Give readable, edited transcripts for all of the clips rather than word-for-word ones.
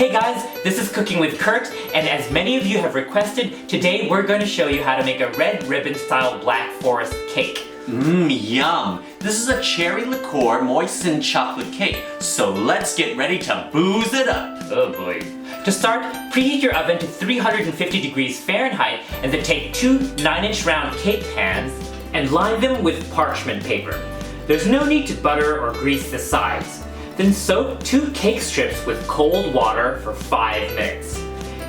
Hey guys, this is Cooking with Kurt, and as many of you have requested, today we're going to show you how to make a red ribbon style Black Forest cake. Yum! This is a cherry liqueur moistened chocolate cake, so let's get ready to booze it up. Oh boy. To start, preheat your oven to 350 degrees Fahrenheit and then take two 9-inch round cake pans and line them with parchment paper. There's no need to butter or grease the sides. Then soak 2 cake strips with cold water for 5 minutes.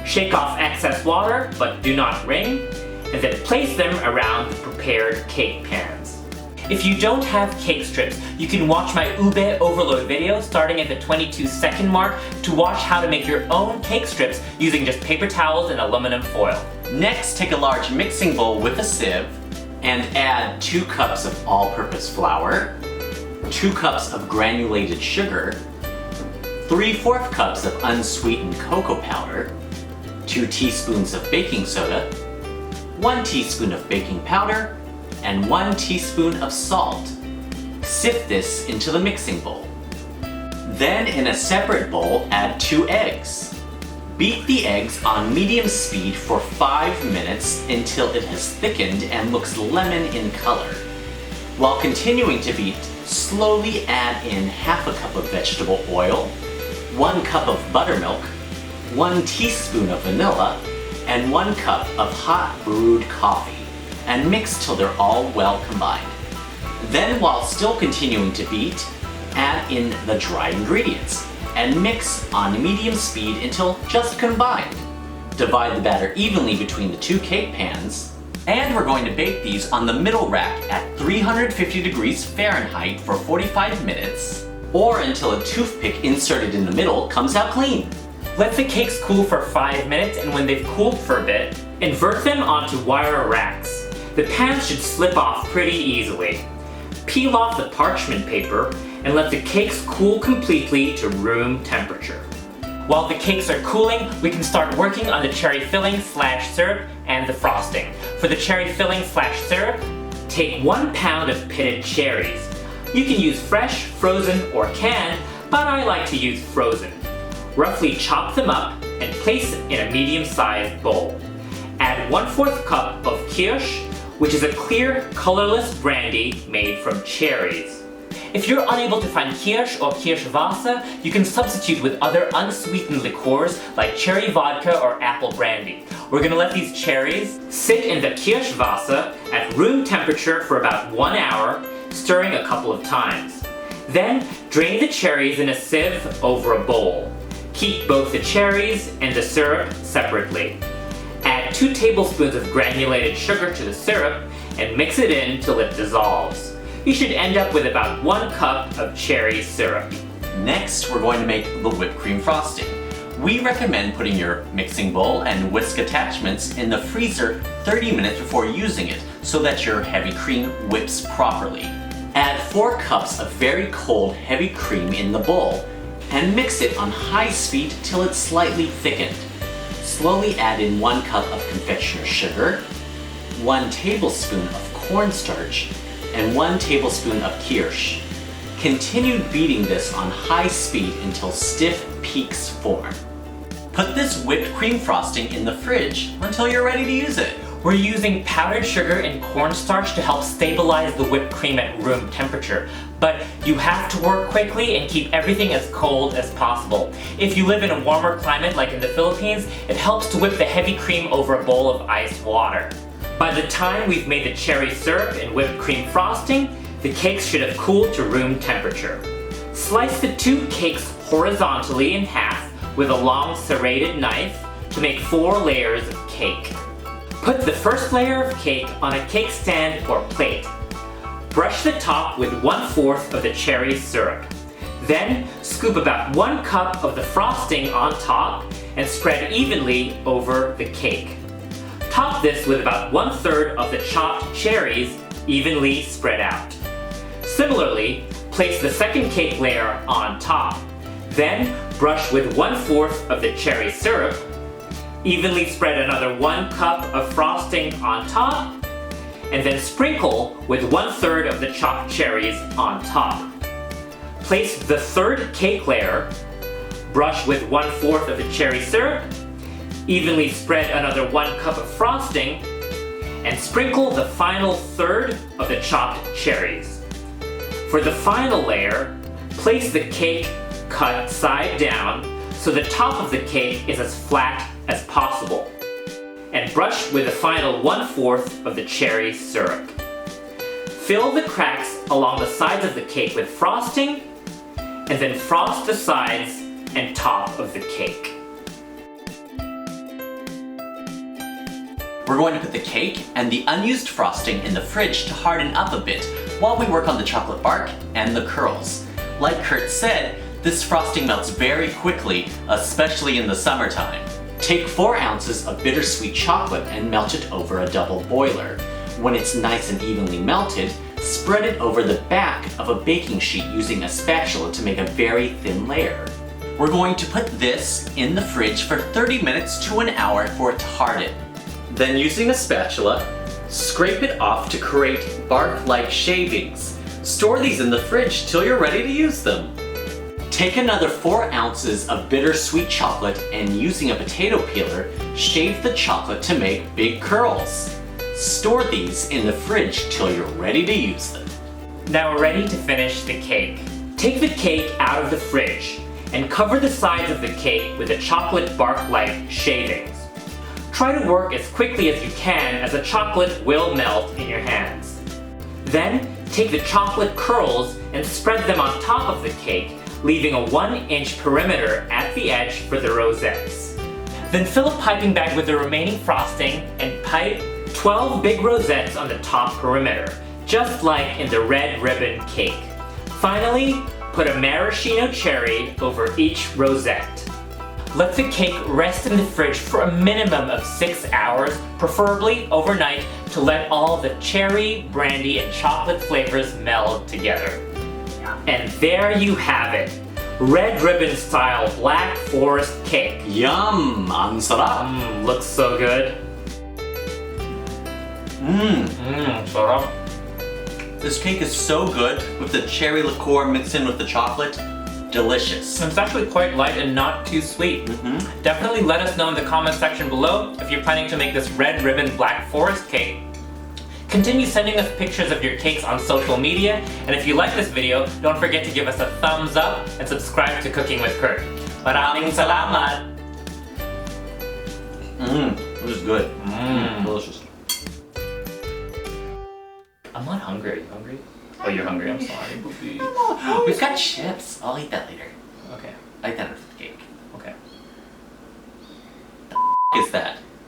Shake off excess water, but do not wring, and then place them around the prepared cake pans. If you don't have cake strips, you can watch my ube overload video starting at the 22-second mark to watch how to make your own cake strips using just paper towels and aluminum foil. Next, take a large mixing bowl with a sieve and add 2 cups of all-purpose flour, 2 cups of granulated sugar, 3/4 cups of unsweetened cocoa powder, 2 teaspoons of baking soda, 1 teaspoon of baking powder, and 1 teaspoon of salt. Sift this into the mixing bowl. Then in a separate bowl, add 2 eggs. Beat the eggs on medium speed for 5 minutes until it has thickened and looks lemon in color. While continuing to beat, slowly add in half a cup of vegetable oil, 1 cup of buttermilk, 1 teaspoon of vanilla, and 1 cup of hot brewed coffee, and mix till they're all well combined. Then, while still continuing to beat, add in the dry ingredients and mix on medium speed until just combined. Divide the batter evenly between the 2 cake pans, and we're going to bake these on the middle rack at 350 degrees Fahrenheit for 45 minutes, or until a toothpick inserted in the middle comes out clean. Let the cakes cool for 5 minutes, and when they've cooled for a bit, invert them onto wire racks. The pans should slip off pretty easily. Peel off the parchment paper and let the cakes cool completely to room temperature. While the cakes are cooling, we can start working on the cherry filling/syrup and the frosting. For the cherry filling/syrup, take 1 pound of pitted cherries. You can use fresh, frozen, or canned, but I like to use frozen. Roughly chop them up and place in a medium-sized bowl. Add 1/4 cup of kirsch, which is a clear, colorless brandy made from cherries. If you're unable to find kirsch or kirschwasser, you can substitute with other unsweetened liqueurs like cherry vodka or apple brandy. We're gonna let these cherries sit in the kirschwasser at room temperature for about 1 hour, stirring a couple of times. Then, drain the cherries in a sieve over a bowl. Keep both the cherries and the syrup separately. Add 2 tablespoons of granulated sugar to the syrup and mix it in till it dissolves. You should end up with about 1 cup of cherry syrup. Next, we're going to make the whipped cream frosting. We recommend putting your mixing bowl and whisk attachments in the freezer 30 minutes before using it so that your heavy cream whips properly. Add 4 cups of very cold heavy cream in the bowl and mix it on high speed till it's slightly thickened. Slowly add in 1 cup of confectioner sugar, 1 tablespoon of cornstarch, and 1 tablespoon of kirsch. Continue beating this on high speed until stiff peaks form. Put this whipped cream frosting in the fridge until you're ready to use it. We're using powdered sugar and cornstarch to help stabilize the whipped cream at room temperature, but you have to work quickly and keep everything as cold as possible. If you live in a warmer climate like in the Philippines, it helps to whip the heavy cream over a bowl of iced water. By the time we've made the cherry syrup and whipped cream frosting, the cakes should have cooled to room temperature. Slice the 2 cakes horizontally in half with a long serrated knife to make 4 layers of cake. Put the first layer of cake on a cake stand or plate. Brush the top with 1/4 of the cherry syrup. Then scoop about 1 cup of the frosting on top and spread evenly over the cake. Top this with about 1/3 of the chopped cherries evenly spread out. Similarly, place the second cake layer on top. Then brush with 1/4 of the cherry syrup. Evenly spread another 1 cup of frosting on top, and then sprinkle with 1/3 of the chopped cherries on top. Place the third cake layer, Brush with 1/4 of the cherry syrup. Evenly spread another 1 cup of frosting. And sprinkle the final third of the chopped cherries. For the final layer, place the cake cut side down so the top of the cake is as flat as possible. And brush with the final 1/4 of the cherry syrup. Fill the cracks along the sides of the cake with frosting, and then frost the sides and top of the cake. We're going to put the cake and the unused frosting in the fridge to harden up a bit while we work on the chocolate bark and the curls. Like Kurt said, this frosting melts very quickly, especially in the summertime. Take 4 ounces of bittersweet chocolate and melt it over a double boiler. When it's nice and evenly melted, spread it over the back of a baking sheet using a spatula to make a very thin layer. We're going to put this in the fridge for 30 minutes to an hour for it to harden. Then using a spatula, scrape it off to create bark-like shavings. Store these in the fridge till you're ready to use them. Take another 4 ounces of bittersweet chocolate and using a potato peeler, shave the chocolate to make big curls. Store these in the fridge till you're ready to use them. Now we're ready to finish the cake. Take the cake out of the fridge and cover the sides of the cake with the chocolate bark-like shavings. Try to work as quickly as you can as the chocolate will melt in your hands. Then take the chocolate curls and spread them on top of the cake, leaving a 1-inch perimeter at the edge for the rosettes. Then fill a piping bag with the remaining frosting and pipe 12 big rosettes on the top perimeter, just like in the red ribbon cake. Finally, put a maraschino cherry over each rosette. Let the cake rest in the fridge for a minimum of 6 hours, preferably overnight, to let all the cherry, brandy, and chocolate flavors meld together. And there you have it. Red ribbon style Black Forest cake. Yum! Ang sarap! Looks so good. Sarap. This cake is so good with the cherry liqueur mixed in with the chocolate. Delicious. It's actually quite light and not too sweet. Definitely let us know in the comment section below if you're planning to make this red ribbon Black Forest cake. Continue sending us pictures of your cakes on social media, and if you like this video, don't forget to give us a thumbs up and subscribe to Cooking with Kurt. Maraming salamat! This is good. Delicious. I'm not hungry. Are you hungry? Oh, you're hungry. I'm sorry. We've got chips. I'll eat that later. Okay. I eat that after the cake. Okay. Is that?